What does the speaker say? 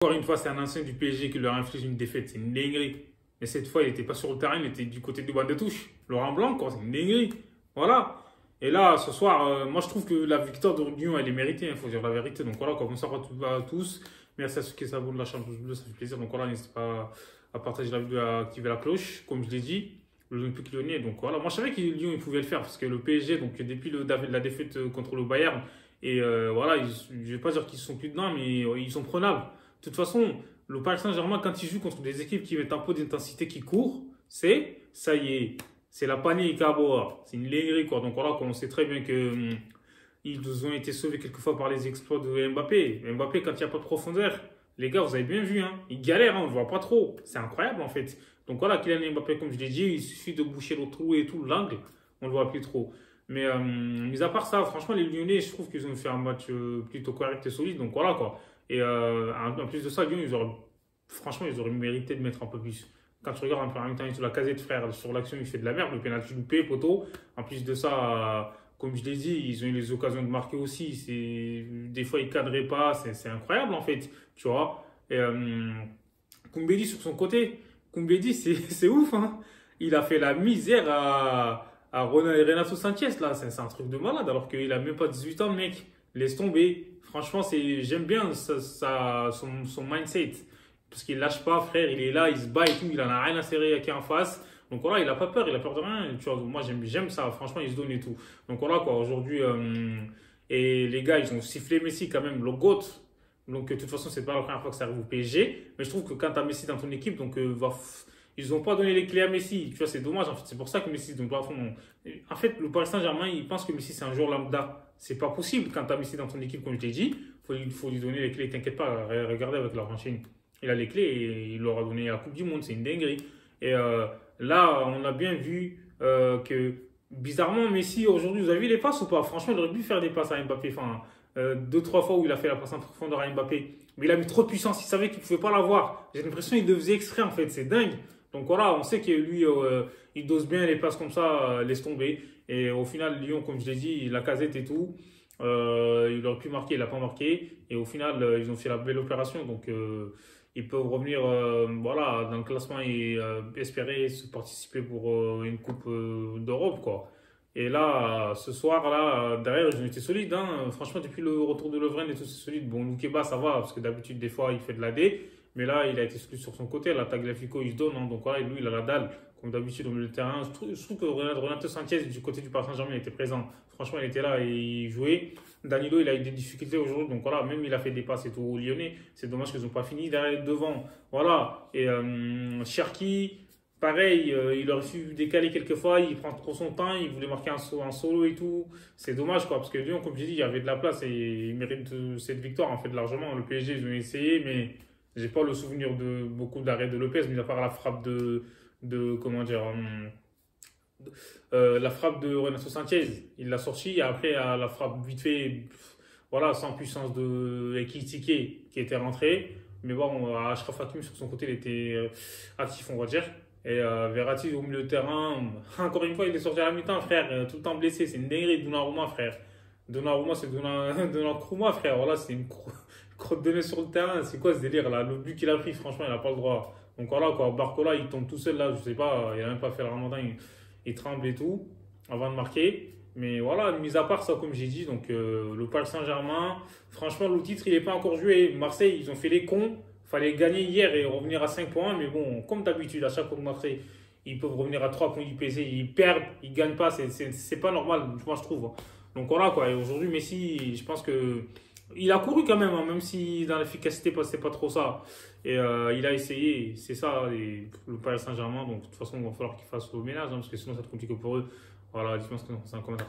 Encore une fois, c'est un ancien du PSG qui leur inflige une défaite. C'est une dinguerie. Mais cette fois, il n'était pas sur le terrain, il était du côté du banc de touche. Laurent Blanc, quoi, c'est une dinguerie. Voilà. Et là, ce soir, moi, je trouve que la victoire de Lyon, elle est méritée. Il faut dire la vérité. Donc voilà, quoi, bonsoir à tous. Merci à ceux qui s'abonnent de la chaîne Bleu, ça fait plaisir. Donc voilà, n'hésitez pas à partager la vidéo, à activer la cloche. Comme je l'ai dit, l'Olympique Lyonnais. Donc voilà, moi, je savais que Lyon, il pouvait le faire. Parce que le PSG, donc depuis la défaite contre le Bayern, et voilà, je ne vais pas dire qu'ils sont plus dedans, mais ils sont prenables. De toute façon, le Paris Saint-Germain, quand il joue contre des équipes qui mettent un peu d'intensité, qui courent, ça y est, c'est la panique à bord. C'est une dinguerie, quoi. Donc voilà, on sait très bien que ils ont été sauvés quelquefois par les exploits de Mbappé. Mbappé, quand il n'y a pas de profondeur, les gars, vous avez bien vu, hein, il galère, hein, on ne le voit pas trop. C'est incroyable, en fait. Donc voilà, Kylian Mbappé, comme je l'ai dit, il suffit de boucher le trou et tout, l'angle, on ne le voit plus trop. Mais mis à part ça, franchement, les Lyonnais, je trouve qu'ils ont fait un match plutôt correct et solide. Donc voilà, quoi. Et en plus de ça, Lyon, franchement, ils auraient mérité de mettre un peu plus. Quand tu regardes en première mi-temps, sur la casette, frère, sur l'action, il fait de la merde. Le pénalty loupé, poteau. En plus de ça, comme je l'ai dit, ils ont eu les occasions de marquer aussi. Des fois, ils ne cadraient pas. C'est incroyable, en fait. Tu vois. Et Koumbedi, sur son côté, Koumbedi, c'est ouf. Hein. Il a fait la misère à Renato Sanchez, là. C'est un truc de malade, alors qu'il n'a même pas 18 ans, le mec. Laisse tomber. Franchement, j'aime bien son mindset. Parce qu'il lâche pas, frère. Il est là, il se bat et tout. Il en a rien à serrer qui est en face. Donc voilà, il n'a pas peur, il a peur de rien. Tu vois, moi, j'aime ça. Franchement, il se donne et tout. Donc voilà, quoi. Aujourd'hui, et les gars, ils ont sifflé Messi quand même, le GOAT. Donc de toute façon, c'est pas la première fois que ça arrive au PSG. Mais je trouve que quand tu as Messi dans ton équipe, donc ils n'ont pas donné les clés à Messi. Tu vois, c'est dommage. En fait, c'est pour ça que Messi, donc, en fait, le Paris Saint-Germain, il pense que Messi, c'est un joueur lambda. C'est pas possible quand tu as Messi dans ton équipe, comme je t'ai dit. Il faut lui donner les clés. T'inquiète pas, regardez avec l'Argentine. Il a les clés et il leur a donné la Coupe du Monde. C'est une dinguerie. Et là, on a bien vu que, bizarrement, Messi, aujourd'hui, vous avez vu les passes ou pas? Franchement, il aurait dû faire des passes à Mbappé. Enfin, deux, trois fois où il a fait la passe en profondeur à Mbappé. Mais il a mis trop de puissance. Il savait qu'il ne pouvait pas l'avoir. J'ai l'impression qu'il le faisait exprès, en fait. C'est dingue. Donc voilà, on sait que lui, il dose bien les passes comme ça, laisse tomber. Et au final, Lyon, comme je l'ai dit, la casette et tout, il aurait pu marquer, il n'a pas marqué. Et au final, ils ont fait la belle opération. Donc ils peuvent revenir voilà, dans le classement et espérer se participer pour une Coupe d'Europe, quoi. Et là, ce soir, là, derrière, ils ont été solides. Hein. Franchement, depuis le retour de Lovren et tout, c'est solide. Bon, Loukeba, ça va, parce que d'habitude, des fois, il fait de la D. Mais là, il a été solide sur son côté. Là, Tagliafico, il se donne. Hein. Donc voilà, lui, il a la dalle, comme d'habitude, au milieu de terrain. Je trouve que Renato Sanchez, du côté du Paris Saint-Germain, il était présent. Franchement, il était là et il jouait. Danilo, il a eu des difficultés aujourd'hui. Donc voilà, même il a fait des passes et tout au Lyonnais. C'est dommage qu'ils n'ont pas fini derrière, devant. Voilà. Et Cherki. Pareil, il aurait su décaler quelques fois, il prend trop son temps, il voulait marquer un solo et tout. C'est dommage, quoi, parce que Lyon, comme je dis, il y avait de la place et il mérite cette victoire, en fait, largement. Le PSG, ils ont essayé, mais j'ai pas le souvenir de beaucoup d'arrêts de Lopez, mis à part la frappe comment dire, la frappe de Renato Sanchez. Il l'a sorti, et après, la frappe vite fait, voilà, sans puissance de Ekitike qui était rentré. Mais bon, Achraf Hakimi, sur son côté, il était actif, on va dire. Et Verratti au milieu de terrain, encore une fois, il est sorti à la mi-temps, frère, tout le temps blessé. C'est une dinguerie, Donnarumma, frère. Donnarumma, c'est Donnarumma, frère. Voilà, c'est une crotte de nez sur le terrain. C'est quoi ce délire là? Le but qu'il a pris, franchement, il n'a pas le droit. Donc voilà, quoi. Barcola, il tombe tout seul là, je sais pas, il n'a même pas fait le ramadan, il tremble et tout, avant de marquer. Mais voilà, mis à part ça, comme j'ai dit, donc le Paris Saint-Germain, franchement, le titre, il n'est pas encore joué. Marseille, ils ont fait les cons. Fallait gagner hier et revenir à 5 points. Mais bon, comme d'habitude, à chaque fois que Marseille, ils peuvent revenir à 3 points du PSG. Ils perdent, ils ne gagnent pas. C'est pas normal, moi, je trouve. Donc voilà, quoi. Et aujourd'hui, Messi, je pense que il a couru quand même, hein, même si dans l'efficacité, c'était pas trop ça. Et il a essayé, c'est ça, le Paris Saint-Germain. Donc de toute façon, il va falloir qu'il fasse le ménage, hein, parce que sinon, ça va être compliqué pour eux. Voilà, dites-moi ce que vous pensez en commentaire.